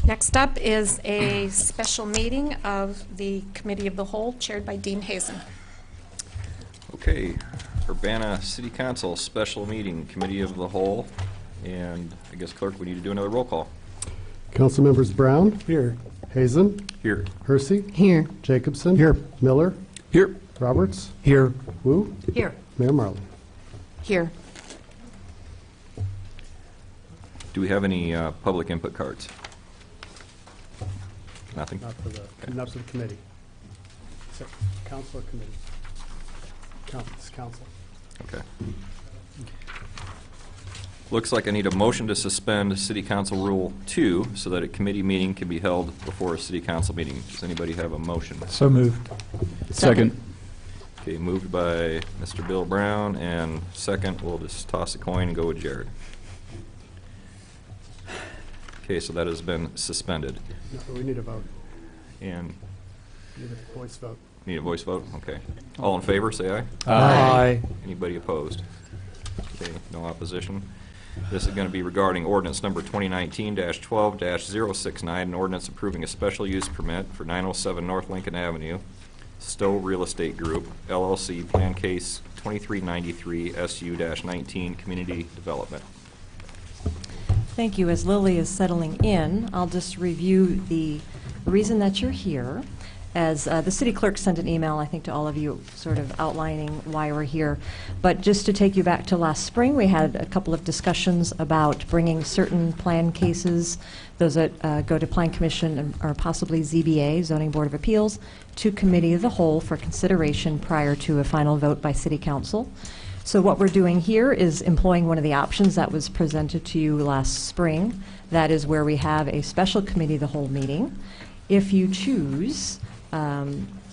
Next up is a special meeting of the Committee of the Whole, chaired by Dean Hazen. Okay, Urbana City Council special meeting, Committee of the Whole, and I guess clerk, we need to do another roll call. Council members Brown. Here. Hazen. Here. Hersey. Here. Jacobson. Here. Miller. Here. Roberts. Here. Wu. Here. Mayor Marley. Here. Do we have any public input cards? Nothing? Not for the committee. So, council or committee? Council. Okay. Looks like I need a motion to suspend City Council Rule 2 so that a committee meeting can be held before a City Council meeting. Does anybody have a motion? So moved. Second. Okay, moved by Mr. Bill Brown, and second, we'll just toss a coin and go with Jared. Okay, so that has been suspended. No, we need a vote. And We need a voice vote. need a voice vote? Okay. All in favor, say aye. Aye. Anybody opposed? Okay, no opposition. This is going to be regarding ordinance number 2019-12-069, an ordinance approving a special use permit for 907 North Lincoln Avenue, Stowe Real Estate Group, LLC, Plan Case 2393 SU-19, Community Development. Thank you. As Lily is settling in, I'll just review the reason that you're here. As the city clerk sent an email, I think, to all of you sort of outlining why we're here. But just to take you back to last spring, we had a couple of discussions about bringing certain plan cases, those that go to Plan Commission or possibly ZBA, Zoning Board of Appeals, to Committee of the Whole for consideration prior to a final vote by City Council. So what we're doing here is employing one of the options that was presented to you last spring. That is where we have a special Committee of the Whole meeting. If you choose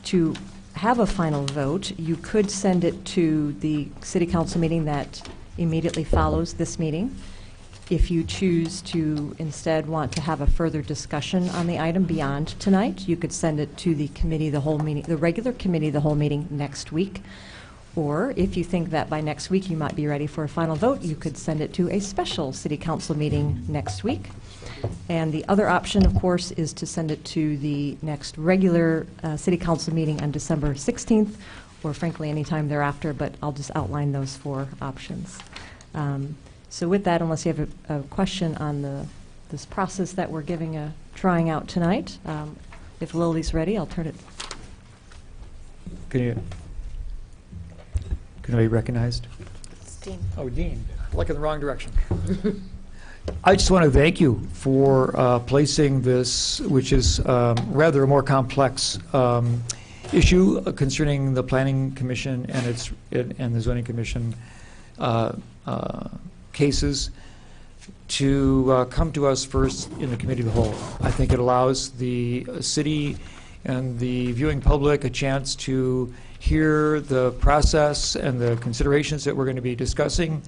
to have a final vote, you could send it to the City Council meeting that immediately follows this meeting. If you choose to instead want to have a further discussion on the item beyond tonight, you could send it to the Committee of the Whole meeting, the regular Committee of the Whole meeting next week. Or if you think that by next week you might be ready for a final vote, you could send it to a special City Council meeting next week. And the other option, of course, is to send it to the next regular City Council meeting on December 16th, or frankly any time thereafter, but I'll just outline those four options. So with that, unless you have a question on this process that we're trying out tonight, if Lily's ready, I'll turn it. Can I be recognized? Dean. Oh, Dean. Look in the wrong direction. I just want to thank you for placing this, which is rather a more complex issue concerning the Planning Commission and the Zoning Commission cases to come to us first in the Committee of the Whole. I think it allows the city and the viewing public a chance to hear the process and the considerations that we're going to be discussing,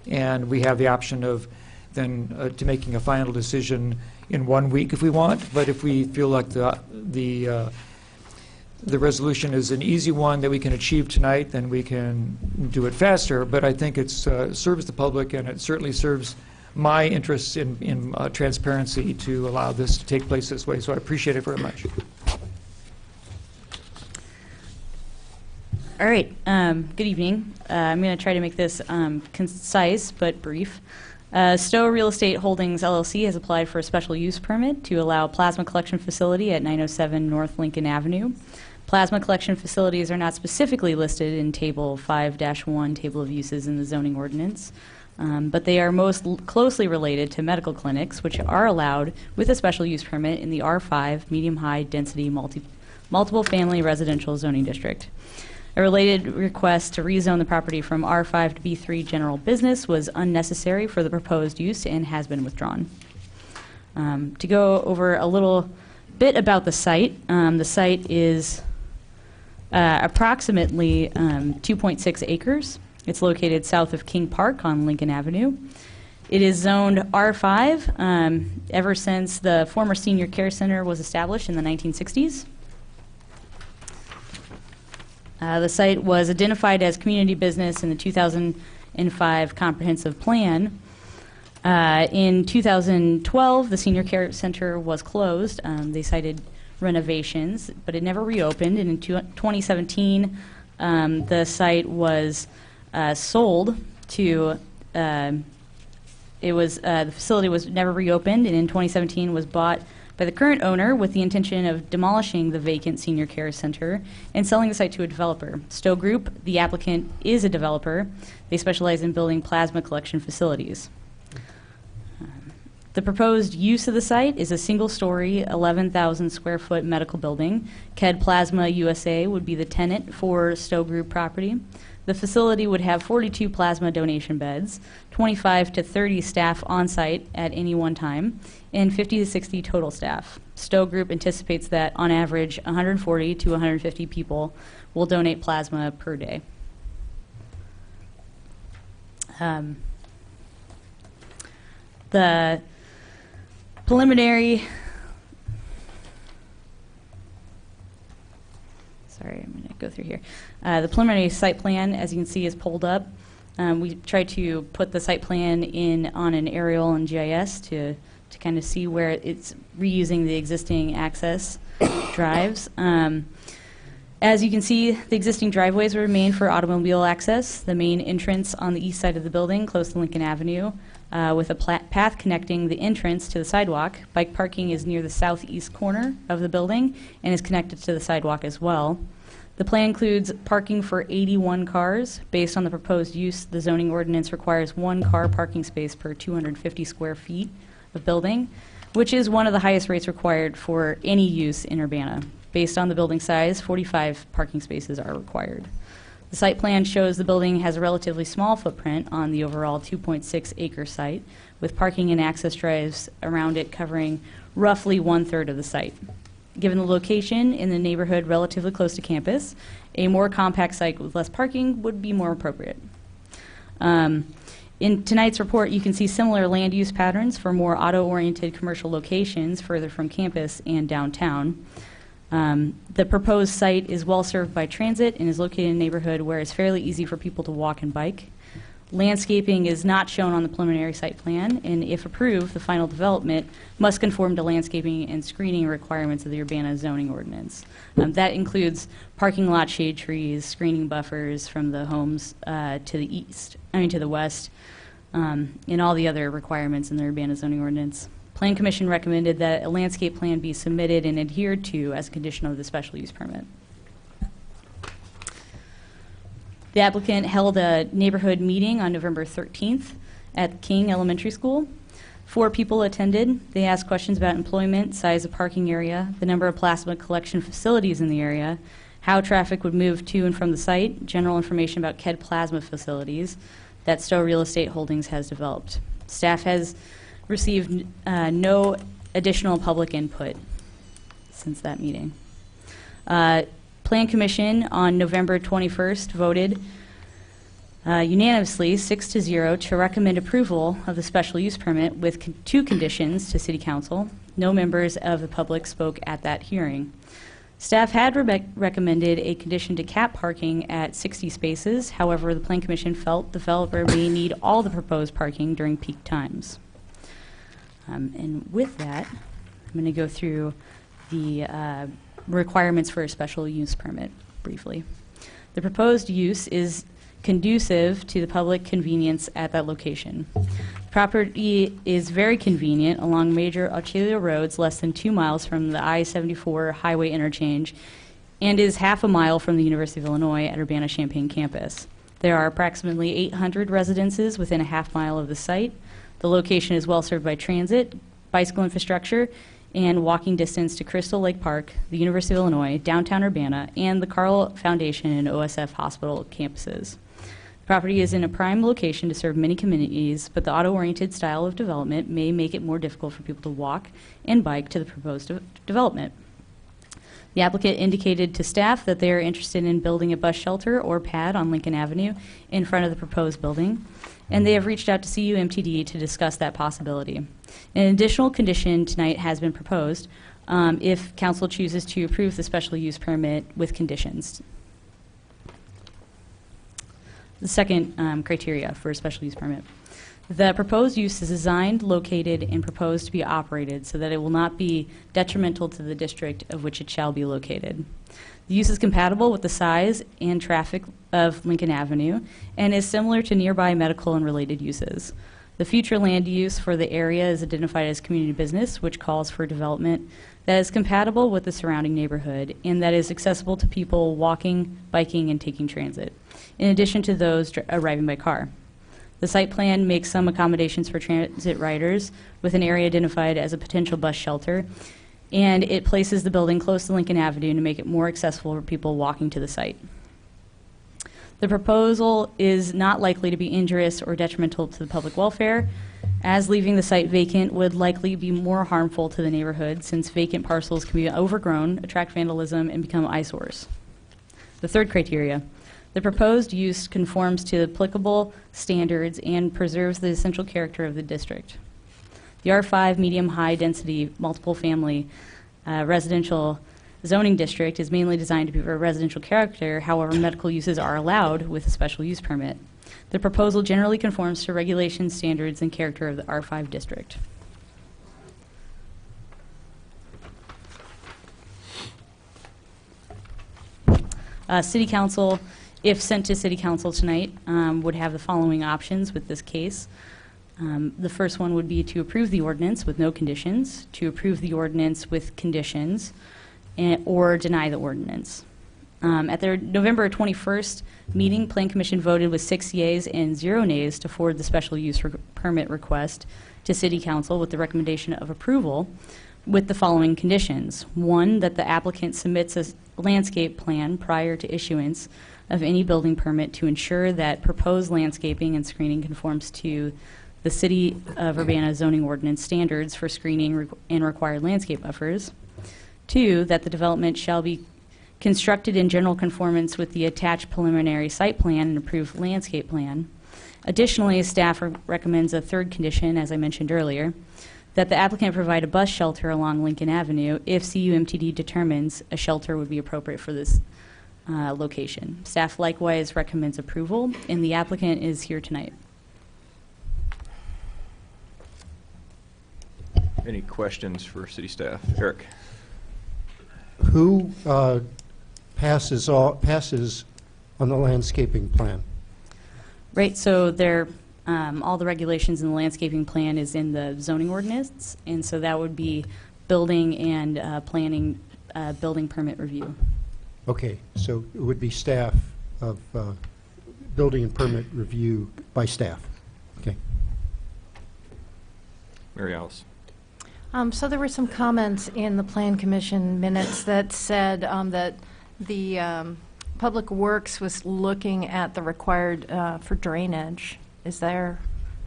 and we have the option of then to making a final decision in 1 week if we want. But if we feel like the resolution is an easy one that we can achieve tonight, then we can do it faster. But I think it serves the public, and it certainly serves my interests in transparency to allow this to take place this way. So I appreciate it very much. All right. Good evening. I'm going to try to make this concise but brief. Stowe Real Estate Holdings, LLC has applied for a special use permit to allow a plasma collection facility at 907 North Lincoln Avenue. Plasma collection facilities are not specifically listed in Table 5-1, Table of Uses in the zoning ordinance, but they are most closely related to medical clinics, which are allowed with a special use permit in the R5 medium-high density multiple family residential zoning district. A related request to rezone the property from R5 to B3 general business was unnecessary for the proposed use and has been withdrawn. To go over a little bit about the site is approximately 2.6 acres. It's located south of King Park on Lincoln Avenue. It is zoned R5 ever since the former senior care center was established in the 1960s. The site was identified as community business in the 2005 comprehensive plan. In 2012, the Senior Care Center was closed. They cited renovations, but it never reopened. And in 2017, the site was sold to. The facility was never reopened, and in 2017 was bought by the current owner with the intention of demolishing the vacant Senior Care Center and selling the site to a developer. Stowe Group, the applicant, is a developer. They specialize in building plasma collection facilities. The proposed use of the site is a single-story, 11,000 square foot medical building. KED Plasma USA would be the tenant for Stowe Group property. The facility would have 42 plasma donation beds, 25 to 30 staff on site at any one time, and 50 to 60 total staff. Stowe Group anticipates that, on average, 140 to 150 people will donate plasma per day. The preliminary, sorry, I'm going to go through here. The preliminary site plan, as you can see, is pulled up. We tried to put the site plan in on an aerial and GIS to kind of see where it's reusing the existing access drives. As you can see, the existing driveways will remain for automobile access. The main entrance on the east side of the building, close to Lincoln Avenue, with a path connecting the entrance to the sidewalk. Bike parking is near the southeast corner of the building and is connected to the sidewalk as well. The plan includes parking for 81 cars. Based on the proposed use, the zoning ordinance requires 1 car parking space per 250 square feet of building, which is one of the highest rates required for any use in Urbana. Based on the building size, 45 parking spaces are required. The site plan shows the building has a relatively small footprint on the overall 2.6 acre site, with parking and access drives around it covering roughly 1/3 of the site. Given the location in the neighborhood relatively close to campus, a more compact site with less parking would be more appropriate. In tonight's report, you can see similar land use patterns for more auto-oriented commercial locations further from campus and downtown. The proposed site is well served by transit and is located in a neighborhood where it's fairly easy for people to walk and bike. Landscaping is not shown on the preliminary site plan, and if approved, the final development must conform to landscaping and screening requirements of the Urbana zoning ordinance. That includes parking lot shade trees, screening buffers from the homes to the west, and all the other requirements in the Urbana zoning ordinance. Plan Commission recommended that a landscape plan be submitted and adhered to as a condition of the special use permit. The applicant held a neighborhood meeting on November 13th at King Elementary School. 4 people attended. They asked questions about employment, size of parking area, the number of plasma collection facilities in the area, how traffic would move to and from the site, general information about KED plasma facilities that Stowe Real Estate Holdings has developed. Staff has received no additional public input since that meeting. Plan Commission on November 21st voted unanimously 6-0 to recommend approval of the special use permit with 2 conditions to City Council. No members of the public spoke at that hearing. Staff had recommended a condition to cap parking at 60 spaces. However, the Plan Commission felt the developer may need all the proposed parking during peak times. And with that, I'm going to go through the requirements for a special use permit briefly. The proposed use is conducive to the public convenience at that location. The property is very convenient along major arterial roads less than 2 miles from the I-74 highway interchange and is half a mile from the University of Illinois at Urbana-Champaign campus. There are approximately 800 residences within a half mile of the site. The location is well served by transit, bicycle infrastructure, and walking distance to Crystal Lake Park, the University of Illinois, downtown Urbana, and the Carle Foundation and OSF Hospital campuses. The property is in a prime location to serve many communities, but the auto-oriented style of development may make it more difficult for people to walk and bike to the proposed development. The applicant indicated to staff that they are interested in building a bus shelter or pad on Lincoln Avenue in front of the proposed building, and they have reached out to CUMTD to discuss that possibility. An additional condition tonight has been proposed if council chooses to approve the special use permit with conditions. The second criteria for a special use permit. The proposed use is designed, located, and proposed to be operated so that it will not be detrimental to the district of which it shall be located. The use is compatible with the size and traffic of Lincoln Avenue and is similar to nearby medical and related uses. The future land use for the area is identified as community business, which calls for development that is compatible with the surrounding neighborhood and that is accessible to people walking, biking, and taking transit, in addition to those arriving by car. The site plan makes some accommodations for transit riders with an area identified as a potential bus shelter, and it places the building close to Lincoln Avenue to make it more accessible for people walking to the site. The proposal is not likely to be injurious or detrimental to the public welfare, as leaving the site vacant would likely be more harmful to the neighborhood since vacant parcels can be overgrown, attract vandalism, and become eyesores. The third criteria. The proposed use conforms to applicable standards and preserves the essential character of the district. The R5 medium-high density multiple family residential zoning district is mainly designed to be for a residential character. However, medical uses are allowed with a special use permit. The proposal generally conforms to regulations, standards, and character of the R5 district. City Council, if sent to City Council tonight, would have the following options with this case. The first one would be to approve the ordinance with no conditions, to approve the ordinance with conditions, or deny the ordinance. At their November 21st meeting, Plan Commission voted with 6 yeas and 0 nays to forward the special use permit request to City Council with the recommendation of approval with the following conditions. 1, that the applicant submits a landscape plan prior to issuance of any building permit to ensure that proposed landscaping and screening conforms to the City of Urbana zoning ordinance standards for screening and required landscape buffers. 2, that the development shall be constructed in general conformance with the attached preliminary site plan and approved landscape plan. Additionally, staff recommends a third condition, as I mentioned earlier, that the applicant provide a bus shelter along Lincoln Avenue if CUMTD determines a shelter would be appropriate for this location. Staff likewise recommends approval, and the applicant is here tonight. Any questions for city staff? Eric? Who passes on the landscaping plan? Right, so there, all the regulations in the landscaping plan is in the zoning ordinance, and so that would be building and planning building permit review. Okay, so it would be staff of building and permit review by staff. Okay. Mary Alice? So there were some comments in the Plan Commission minutes that said that the Public Works was looking at the required for drainage. Is there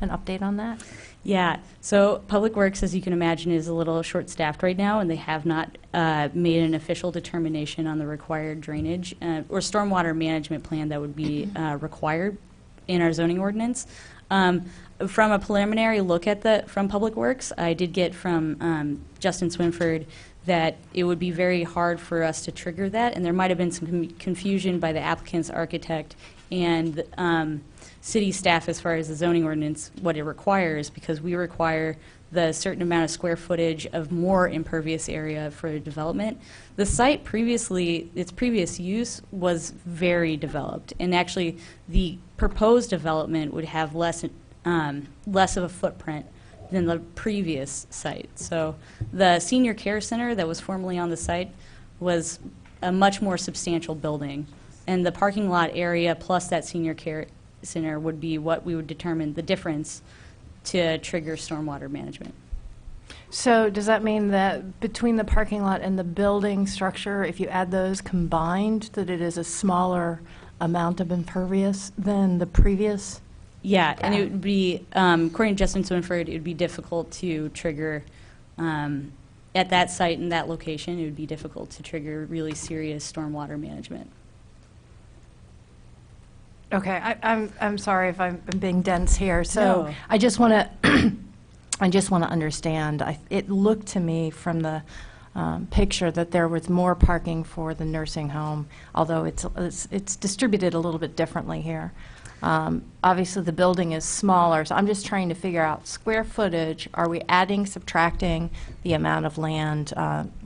an update on that? Yeah, so Public Works, as you can imagine, is a little short-staffed right now, and they have not made an official determination on the required drainage or stormwater management plan that would be required in our zoning ordinance. From a preliminary look at from Public Works, I did get from Justin Swinford that it would be very hard for us to trigger that, and there might have been some confusion by the applicant's architect and city staff as far as the zoning ordinance, what it requires, because we require the certain amount of square footage of more impervious area for development. The site previously, its previous use was very developed, and actually the proposed development would have less of a footprint than the previous site. So the senior care center that was formerly on the site was a much more substantial building, and the parking lot area plus that senior care center would be what we would determine the difference to trigger stormwater management. So does that mean that between the parking lot and the building structure, if you add those combined, that it is a smaller amount of impervious than the previous? Yeah, and it would be, according to Justin Swinford, it would be difficult to trigger, at that site and that location, it would be difficult to trigger really serious stormwater management. Okay, I'm sorry if I'm being dense here. So No. I just want to I just want to understand. It looked to me from the picture that there was more parking for the nursing home, although it's distributed a little bit differently here. Obviously, the building is smaller, so I'm just trying to figure out square footage. Are we adding, subtracting the amount of land,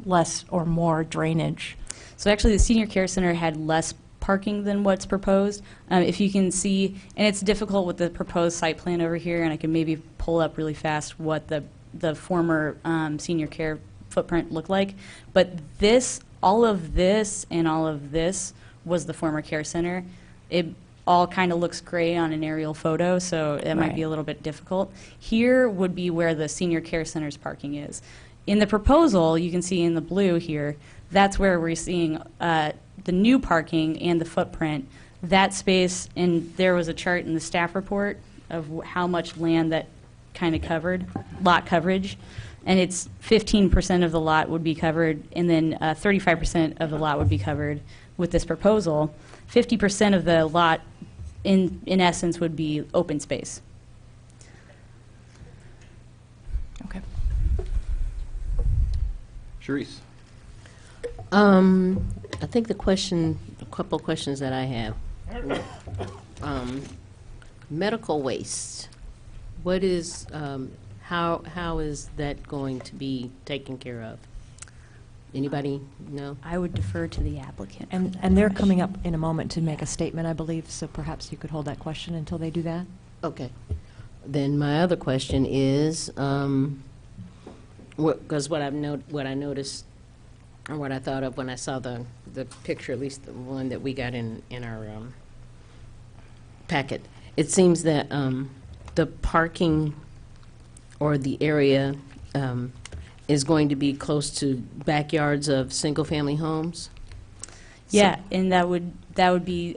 less or more drainage? So actually, the senior care center had less parking than what's proposed. If you can see, and it's difficult with the proposed site plan over here, and I can maybe pull up really fast what the former senior care footprint looked like. But this, all of this and all of this was the former care center. It all kind of looks gray on an aerial photo, so it might be a little bit difficult. Here would be where the senior care center's parking is. In the proposal, you can see in the blue here, that's where we're seeing the new parking and the footprint. That space, and there was a chart in the staff report of how much land that kind of covered, lot coverage, and it's 15% of the lot would be covered, and then 35% of the lot would be covered with this proposal. 50% of the lot, in essence, would be open space. Okay. Sharice? I think a couple of questions that I have. Medical waste. What is, how is that going to be taken care of? Anybody know? I would defer to the applicant. And they're coming up in a moment to make a statement, I believe, so perhaps you could hold that question until they do that. Okay. Then my other question is, because what I noticed, or what I thought of when I saw the picture, at least the one that we got in our packet, it seems that the parking or the area is going to be close to backyards of single-family homes? Yeah, and that would be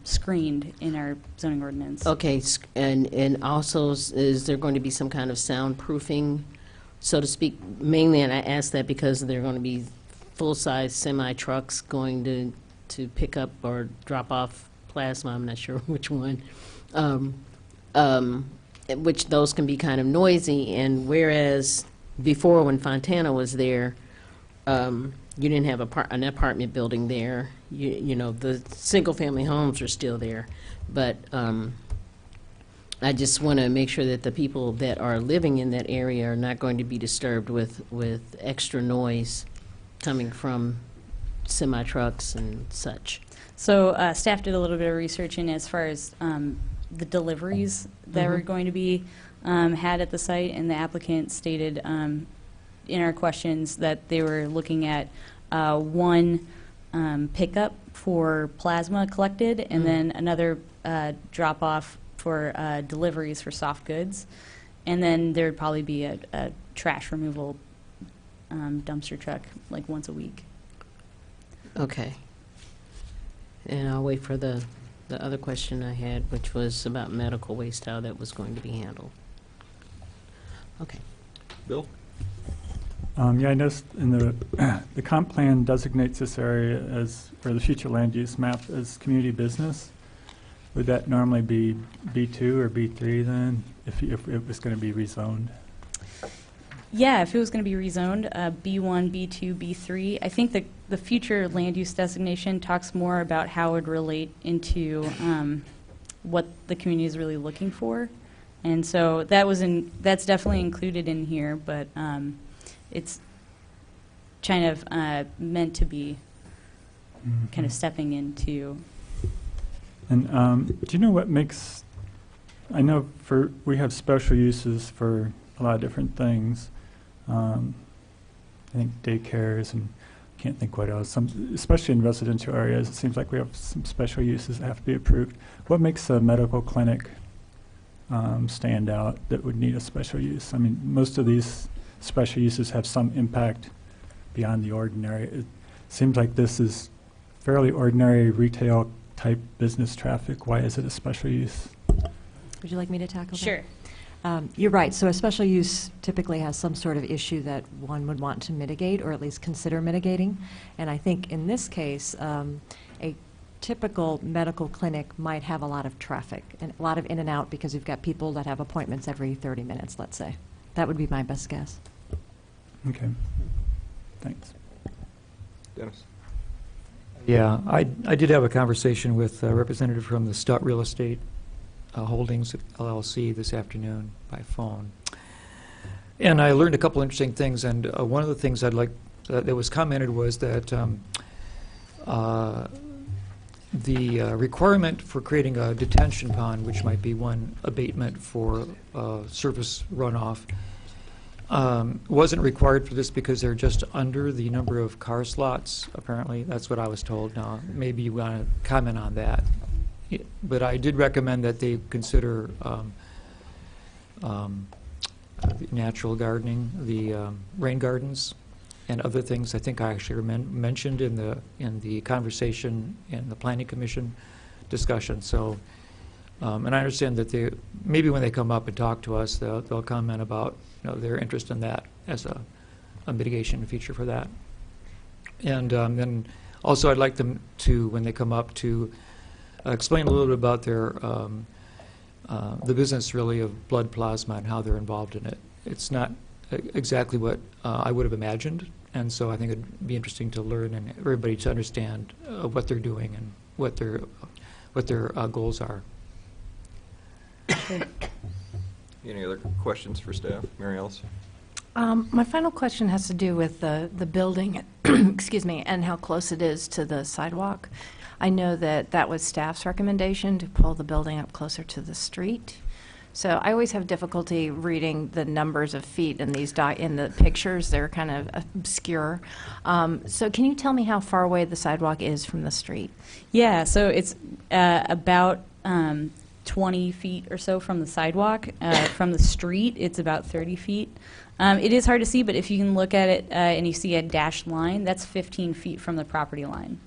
screened in our zoning ordinance. Okay, and also, is there going to be some kind of soundproofing, so to speak? Mainly, and I ask that because there are going to be full-size semi-trucks going to pick up or drop off plasma, I'm not sure which one, which those can be kind of noisy, and whereas before when Fontana was there, you didn't have an apartment building there. You know, the single-family homes are still there. But I just want to make sure that the people that are living in that area are not going to be disturbed with extra noise coming from semi-trucks and such. So staff did a little bit of research in as far as the deliveries that were going to be had at the site, and the applicant stated in our questions that they were looking at one pickup for plasma collected, and then another drop-off for deliveries for soft goods, and then there would probably be a trash removal dumpster truck like once a week. Okay. And I'll wait for the other question I had, which was about medical waste, how that was going to be handled. Okay. Bill? Yeah, I noticed in the comp plan designates this area as, or the future land use map as community business. Would that normally be B2 or B3 then, if it was going to be rezoned? Yeah, if it was going to be rezoned, B1, B2, B3, I think the future land use designation talks more about how it would relate into what the community is really looking for. And so that's definitely included in here, but it's kind of meant to be kind of stepping into. And do you know what makes, I know we have special uses for a lot of different things. I think daycares and can't think what else. Especially in residential areas, it seems like we have some special uses that have to be approved. What makes a medical clinic stand out that would need a special use? I mean, most of these special uses have some impact beyond the ordinary. It seems like this is fairly ordinary retail type business traffic. Why is it a special use? Would you like me to tackle that? Sure. You're right. So a special use typically has some sort of issue that one would want to mitigate, or at least consider mitigating. And I think in this case, a typical medical clinic might have a lot of traffic and a lot of in and out because you've got people that have appointments every 30 minutes, let's say. That would be my best guess. Okay. Thanks. Dennis? Yeah, I did have a conversation with a representative from the Stott Real Estate Holdings LLC this afternoon by phone. And I learned a couple interesting things, and one of the things I'd like that was commented was that the requirement for creating a detention pond, which might be one abatement for surface runoff, wasn't required for this because they're just under the number of car slots, apparently. That's what I was told. Now, maybe you want to comment on that. But I did recommend that they consider natural gardening, the rain gardens, and other things. I think I actually mentioned in the conversation in the Planning Commission discussion. So, and I understand that they maybe when they come up and talk to us, they'll comment about their interest in that as a mitigation feature for that. And then also, I'd like them to, when they come up, to explain a little bit about their the business really of blood plasma and how they're involved in it. It's not exactly what I would have imagined, and so I think it'd be interesting to learn and everybody to understand what they're doing and what their goals are. Any other questions for staff? Mary Alice? My final question has to do with the building, excuse me, and how close it is to the sidewalk. I know that was staff's recommendation to pull the building up closer to the street. So I always have difficulty reading the numbers of feet in these in the pictures. They're kind of obscure. So can you tell me how far away the sidewalk is from the street? Yeah, so it's about 20 feet or so from the sidewalk. From the street, it's about 30 feet. It is hard to see, but if you can look at it and you see a dashed line, that's 15 feet from the property line.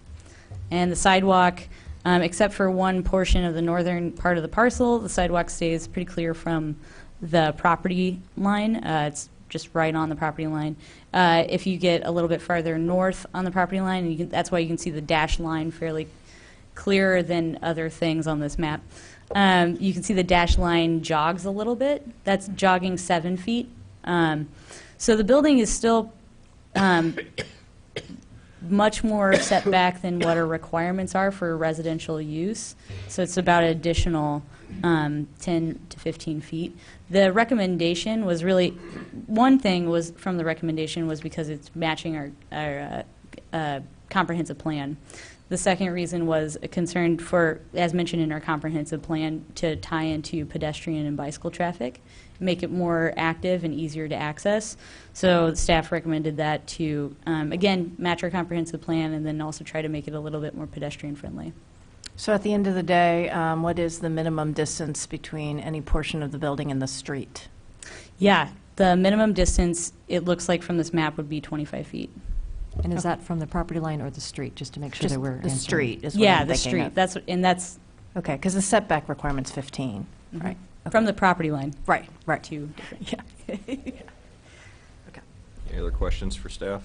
And the sidewalk, except for one portion of the northern part of the parcel, the sidewalk stays pretty clear from the property line. It's just right on the property line. If you get a little bit farther north on the property line, that's why you can see the dashed line fairly clearer than other things on this map. You can see the dashed line jogs a little bit. That's jogging 7 feet. So the building is still much more set back than what our requirements are for residential use. So it's about an additional 10 to 15 feet. The recommendation was really, one thing was from the recommendation was because it's matching our comprehensive plan. The second reason was a concern for, as mentioned in our comprehensive plan, to tie into pedestrian and bicycle traffic, make it more active and easier to access. So the staff recommended that to, again, match our comprehensive plan and then also try to make it a little bit more pedestrian friendly. So at the end of the day, what is the minimum distance between any portion of the building and the street? Yeah, the minimum distance, it looks like from this map, would be 25 feet. And is that from the property line or the street, just to make sure Just that we're the answering? street is what Yeah, I'm the thinking street. of. That's Okay, because the setback requirement's 15, right? from the property line. Right, right. Two different. Yeah. Any other questions for staff?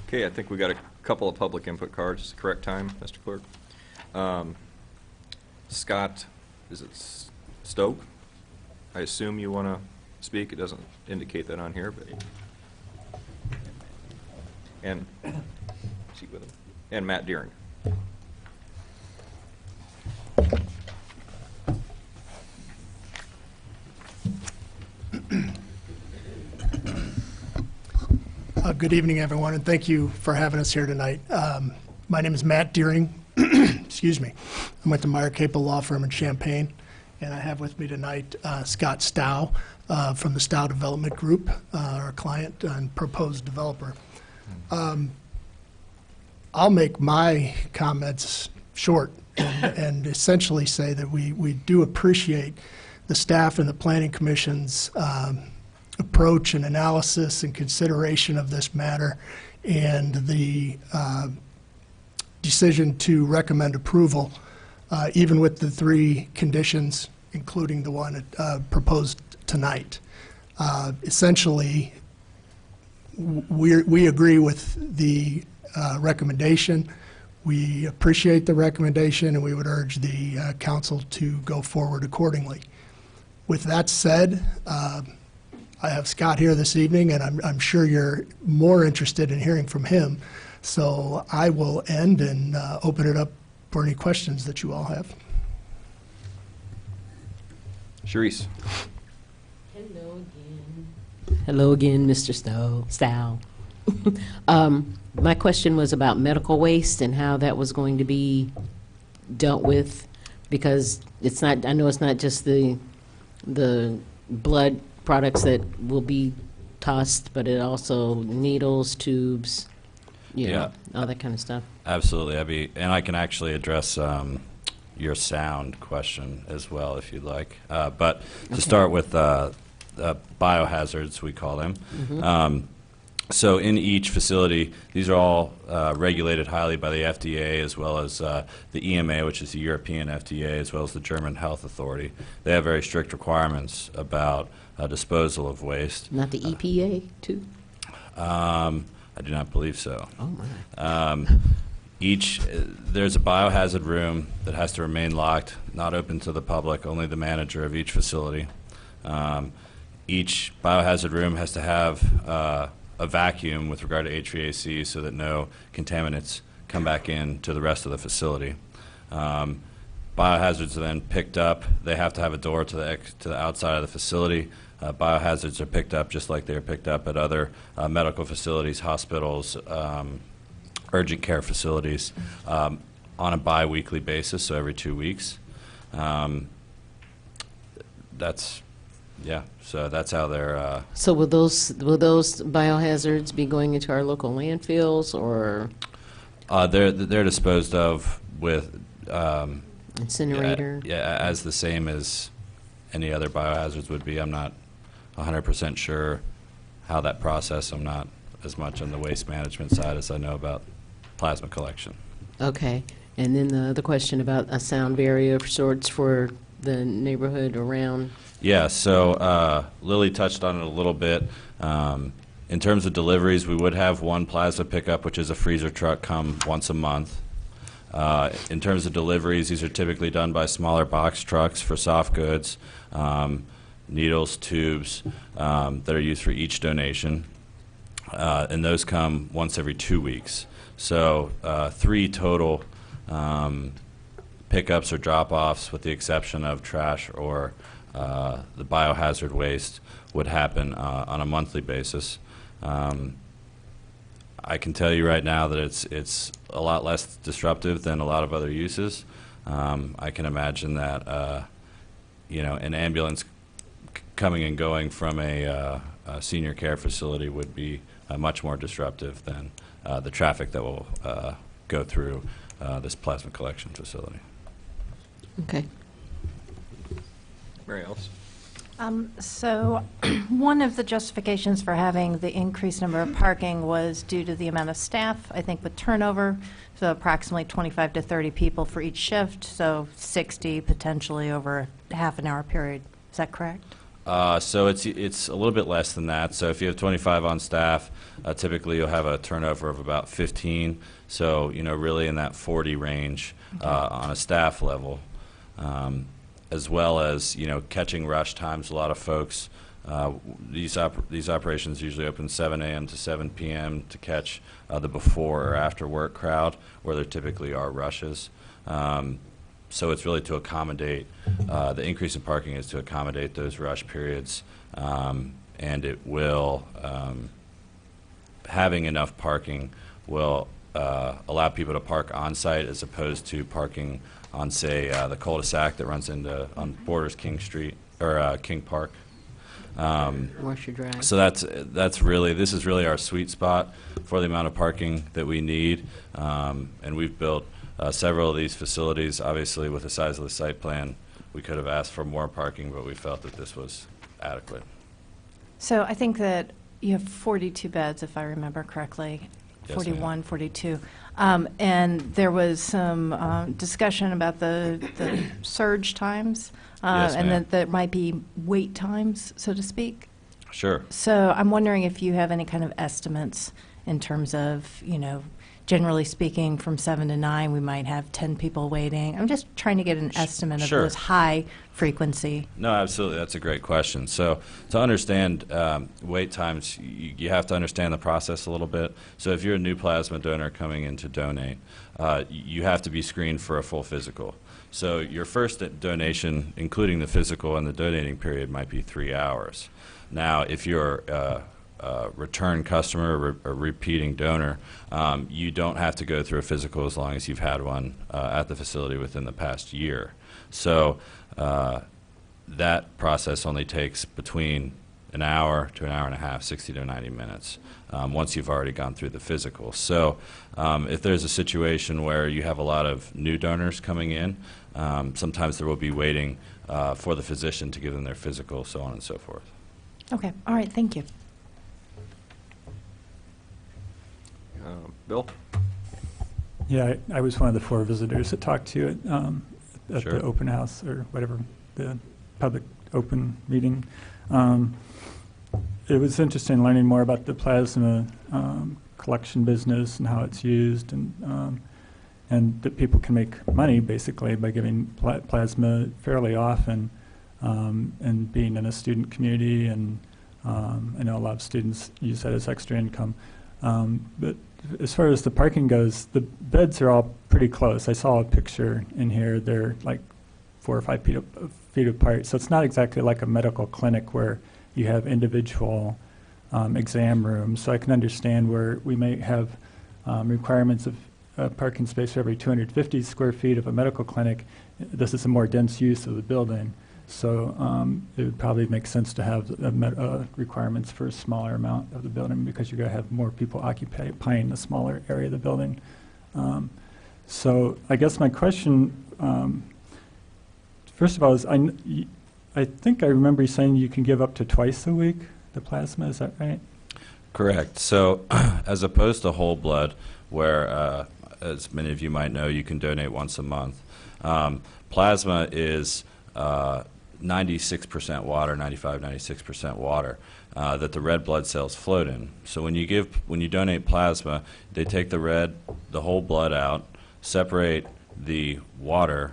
Okay, I think we got a couple of public input cards. Is the correct time, Mr. Clerk? Scott, is it Stoke? I assume you want to speak. It doesn't indicate that on here, but. And, seat with him. And Matt Deering. Good evening, everyone, and thank you for having us here tonight. My name is Matt Deering. Excuse me. I'm with the Meyer Capel Law Firm in Champaign, and I have with me tonight Scott Stow from the Stow Development Group, our client and proposed developer. I'll make my comments short and essentially say that we do appreciate the staff and the Planning Commission's approach and analysis and consideration of this matter, and the decision to recommend approval, even with the 3 conditions, including the one proposed tonight. Essentially, we agree with the recommendation. We appreciate the recommendation, and we would urge the council to go forward accordingly. With that said, I have Scott here this evening, and I'm sure you're more interested in hearing from him. So I will end and open it up for any questions that you all have. Sharice? Hello again, Mr. Stowe. My question was about medical waste and how that was going to be dealt with, because it's not, I know it's not just the blood products that will be tossed, but it also needles, tubes, you know, all that kind of stuff. Absolutely, and I can actually address your sound question as well if you'd like. But to start with biohazards, we call them. So in each facility, these are all regulated highly by the FDA, as well as the EMA, which is the European FDA, as well as the German Health Authority. They have very strict requirements about disposal of waste. Not the EPA, too? I do not believe so. Oh, my. There's a biohazard room that has to remain locked, not open to the public, only the manager of each facility. Each biohazard room has to have a vacuum with regard to HVAC so that no contaminants come back into the rest of the facility. Biohazards are then picked up. They have to have a door to the outside of the facility. Biohazards are picked up just like they are picked up at other medical facilities, hospitals, urgent care facilities on a bi-weekly basis, so every 2 weeks. So that's how they're... So will those biohazards be going into our local landfills, or? They're disposed of with... Incinerator? Yeah, as the same as any other biohazards would be. I'm not 100% sure how that process. I'm not as much on the waste management side as I know about plasma collection. Okay. And then the other question about a sound barrier of sorts for the neighborhood around? Yeah, so Lily touched on it a little bit. In terms of deliveries, we would have one plasma pickup, which is a freezer truck, come once a month. In terms of deliveries, these are typically done by smaller box trucks for soft goods, needles, tubes that are used for each donation. And those come once every 2 weeks. So 3 total pickups or drop-offs, with the exception of trash or the biohazard waste, would happen on a monthly basis. I can tell you right now that it's a lot less disruptive than a lot of other uses. I can imagine that an ambulance coming and going from a senior care facility would be much more disruptive than the traffic that will go through this plasma collection facility. Okay. Mary Alice? So one of the justifications for having the increased number of parking was due to the amount of staff, I think, with turnover, so approximately 25 to 30 people for each shift, so 60 potentially over a half an hour period. Is that correct? So it's a little bit less than that. So if you have 25 on staff, typically you'll have a turnover of about 15. So really in that 40 range on a staff level. As well as catching rush times. A lot of folks, these operations usually open 7 a.m. to 7 p.m. to catch the before or after work crowd, where there typically are rushes. So it's really to accommodate, the increase in parking is to accommodate those rush periods, and it will, having enough parking will allow people to park on site as opposed to parking on, say, the cul-de-sac that runs on borders King Street or King Park. Washer Drive. So this is really our sweet spot for the amount of parking that we need, and we've built several of these facilities. Obviously, with the size of the site plan, we could have asked for more parking, but we felt that this was adequate. So I think that you have 42 beds, if I remember correctly. Yes, 41, ma'am. 42. And there was some discussion about the surge times, Yes, and ma'am. that there might be wait times, so to speak. Sure. So I'm wondering if you have any kind of estimates in terms of, generally speaking, from 7 to 9, we might have 10 people waiting. I'm just trying to get an estimate of Sure. those high frequency. No, absolutely. That's a great question. So to understand wait times, you have to understand the process a little bit. So if you're a new plasma donor coming in to donate, you have to be screened for a full physical. So your first donation, including the physical and the donating period, might be 3 hours. Now, if you're a return customer or a repeating donor, you don't have to go through a physical as long as you've had one at the facility within the past year. So that process only takes between an hour to an hour and a half, 60 to 90 minutes, once you've already gone through the physical. So if there's a situation where you have a lot of new donors coming in, sometimes there will be waiting for the physician to give them their physical, so on and so forth. Okay, all right, thank you. Bill? Yeah, I was one of the 4 visitors that talked to you at Sure. the open house or whatever, the public open meeting. It was interesting learning more about the plasma collection business and how it's used, and that people can make money basically by giving plasma fairly often, and being in a student community, and I know a lot of students use that as extra income. But as far as the parking goes, the beds are all pretty close. I saw a picture in here. They're like 4 or 5 feet apart. So it's not exactly like a medical clinic where you have individual exam rooms. So I can understand where we may have requirements of parking space for every 250 square feet of a medical clinic. This is a more dense use of the building. So it would probably make sense to have requirements for a smaller amount of the building, because you're going to have more people occupying the smaller area of the building. So I guess my question, first of all, is I think I remember you saying you can give up to twice a week the plasma. Is that right? Correct. So as opposed to whole blood, where, as many of you might know, you can donate once a month, plasma is 96% water, 96% water, that the red blood cells float in. So when you donate plasma, they take the whole blood out, separate the water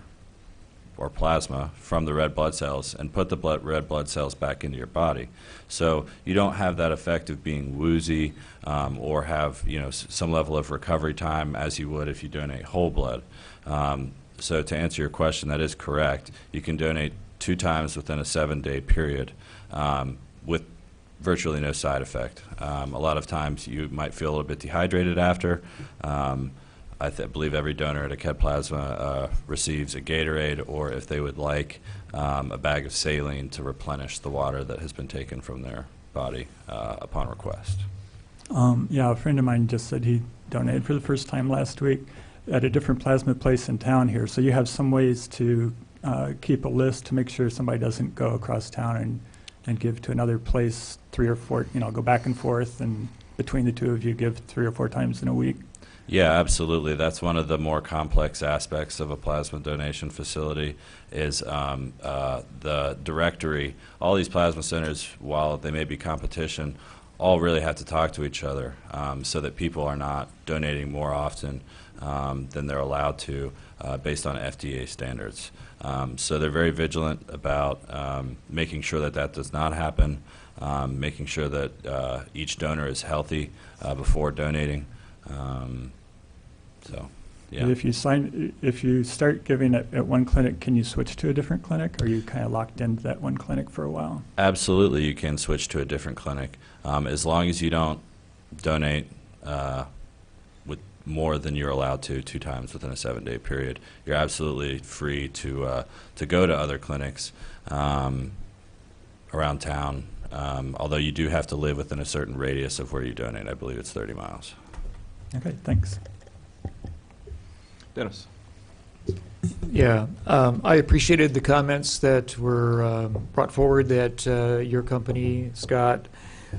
or plasma from the red blood cells, and put the red blood cells back into your body. So you don't have that effect of being woozy, or have some level of recovery time as you would if you donate whole blood. So to answer your question, that is correct. You can donate 2 times within a 7-day period, with virtually no side effect. A lot of times you might feel a little bit dehydrated after. I believe every donor at Acad Plasma receives a Gatorade, or if they would like, a bag of saline to replenish the water that has been taken from their body upon request. Yeah, a friend of mine just said he donated for the first time last week at a different plasma place in town here. So you have some ways to keep a list to make sure somebody doesn't go across town and give to another place 3 or 4, go back and forth, and between the two of you give 3 or 4 times in a week. Yeah, absolutely. That's one of the more complex aspects of a plasma donation facility is the directory. All these plasma centers, while they may be competition, all really have to talk to each other, so that people are not donating more often than they're allowed to based on FDA standards. So they're very vigilant about making sure that does not happen, making sure that each donor is healthy before donating. So, yeah. And if you start giving at one clinic, can you switch to a different clinic, or are you kind of locked into that one clinic for a while? Absolutely, you can switch to a different clinic, as long as you don't donate with more than you're allowed to 2 times within a 7-day period. You're absolutely free to go to other clinics around town, although you do have to live within a certain radius of where you donate. I believe it's 30 miles. Okay, thanks. Dennis? Yeah, I appreciated the comments that were brought forward that your company, Scott,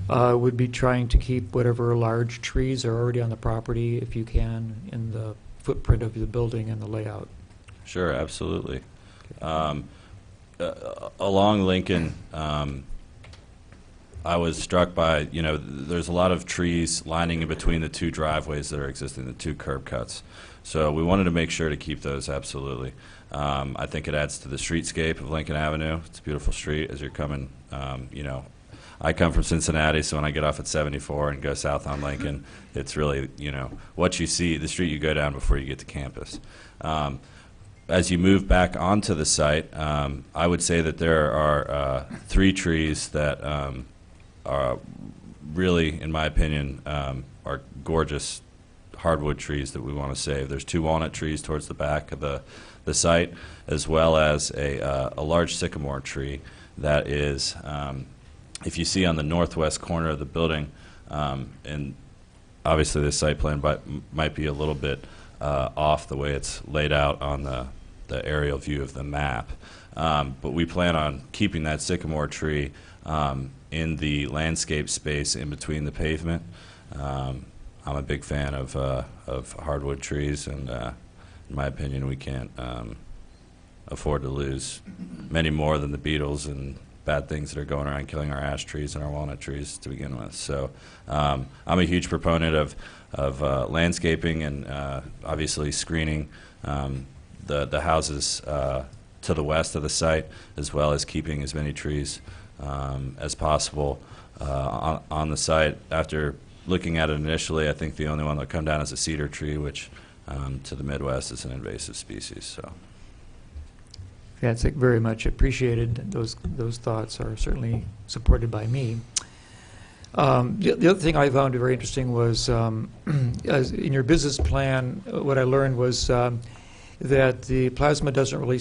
would be trying to keep whatever large trees are already on the property, if you can, in the footprint of the building and the layout. Sure, absolutely. Along Lincoln, I was struck by, there's a lot of trees lining in between the two driveways that are existing, the two curb cuts. So we wanted to make sure to keep those, absolutely. I think it adds to the streetscape of Lincoln Avenue. It's a beautiful street as you're coming, I come from Cincinnati, so when I get off at 74 and go south on Lincoln, it's really, what you see, the street you go down before you get to campus. As you move back onto the site, I would say that there are 3 trees that are really, in my opinion, are gorgeous hardwood trees that we want to save. There's 2 walnut trees towards the back of the site, as well as a large sycamore tree that is, if you see on the northwest corner of the building, and obviously the site plan might be a little bit off the way it's laid out on the aerial view of the map. But we plan on keeping that sycamore tree in the landscape space in between the pavement. I'm a big fan of hardwood trees, and in my opinion, we can't afford to lose many more than the beetles and bad things that are going around killing our ash trees and our walnut trees to begin with. So I'm a huge proponent of landscaping and obviously screening the houses to the west of the site, as well as keeping as many trees as possible on the site. After looking at it initially, I think the only one that will come down is a cedar tree, which to the Midwest is an invasive species. So. Fantastic, very much appreciated. Those thoughts are certainly supported by me. The other thing I found very interesting was, as in your business plan, what I learned was that the plasma doesn't really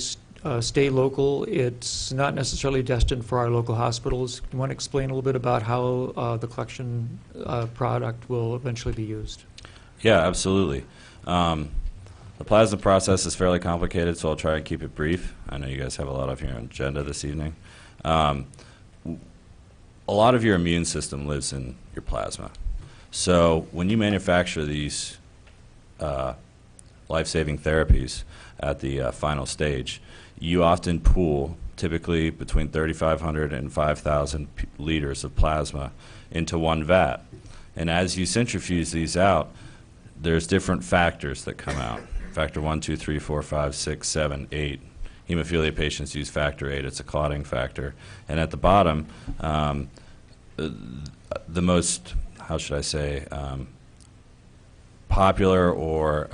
stay local. It's not necessarily destined for our local hospitals. Do you want to explain a little bit about how the collection product will eventually be used? Yeah, absolutely. The plasma process is fairly complicated, so I'll try and keep it brief. I know you guys have a lot of your agenda this evening. A lot of your immune system lives in your plasma. So when you manufacture these life-saving therapies at the final stage, you often pool typically between 3,500 and 5,000 liters of plasma into one vat. And as you centrifuge these out, there's different factors that come out. Factor 1, 2, 3, 4, 5, 6, 7, 8. Hemophilia patients use factor 8. It's a clotting factor. And at the bottom, the most, how should I say, popular or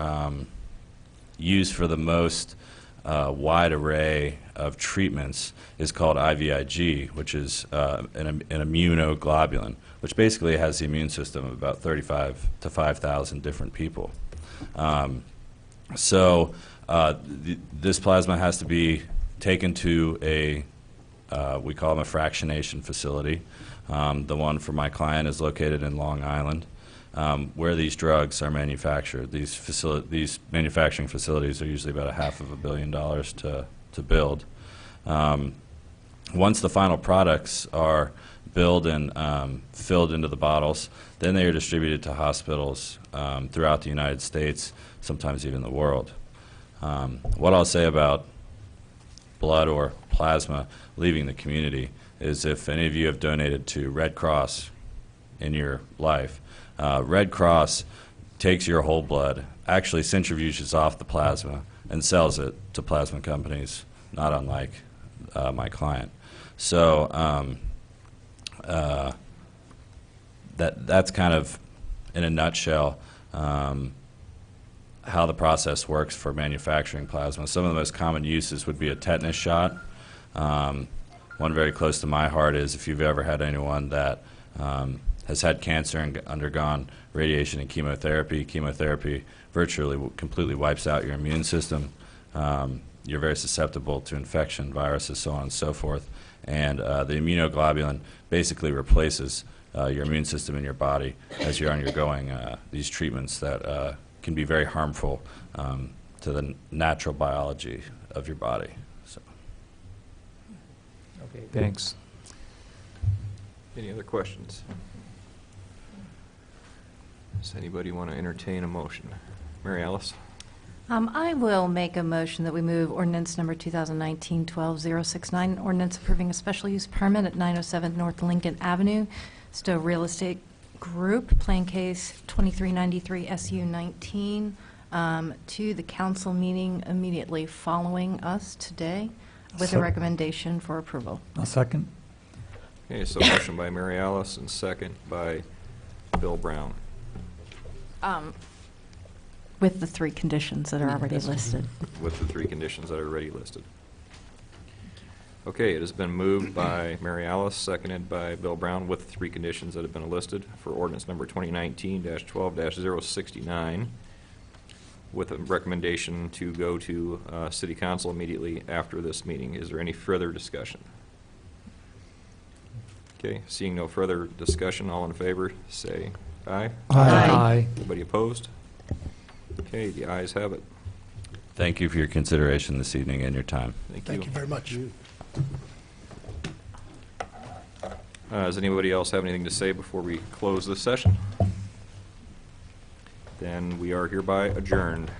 used for the most wide array of treatments is called IVIG, which is an immunoglobulin, which basically has the immune system of about 35 to 5,000 different people. So this plasma has to be taken to a, we call them a fractionation facility. The one for my client is located in Long Island, where these drugs are manufactured. These manufacturing facilities are usually about $500 million to build. Once the final products are built and filled into the bottles, then they are distributed to hospitals throughout the United States, sometimes even the world. What I'll say about blood or plasma leaving the community is, if any of you have donated to Red Cross in your life, Red Cross takes your whole blood, actually centrifuges off the plasma, and sells it to plasma companies, not unlike my client. So that's kind of, in a nutshell, how the process works for manufacturing plasma. Some of the most common uses would be a tetanus shot. One very close to my heart is if you've ever had anyone that has had cancer and undergone radiation and chemotherapy. Chemotherapy virtually completely wipes out your immune system. You're very susceptible to infection, viruses, so on and so forth. And the immunoglobulin basically replaces your immune system in your body as you're undergoing these treatments that can be very harmful to the natural biology of your body. So. Okay, thanks. Any other questions? Does anybody want to entertain a motion? Mary Alice? I will make a motion that we move ordinance number 2019-12069, ordinance approving a special use permit at 907 North Lincoln Avenue, Stowe Real Estate Group, Plan Case 2393 SU 19, to the council meeting immediately following us today with a So- recommendation for approval. A second? Okay, so motion by Mary Alice and second by Bill Brown. With the three conditions that are already listed. With the three conditions that are already listed. Okay, it has been moved by Mary Alice, seconded by Bill Brown, with the three conditions that have been listed for ordinance number 2019-12-069, with a recommendation to go to City Council immediately after this meeting. Is there any further discussion? Okay, seeing no further discussion, all in favor, say aye. Aye. Anybody opposed? Okay, the ayes have it. Thank you for your consideration this evening and your time. Thank you very much. Does anybody else have anything to say before we close this session? Then we are hereby adjourned.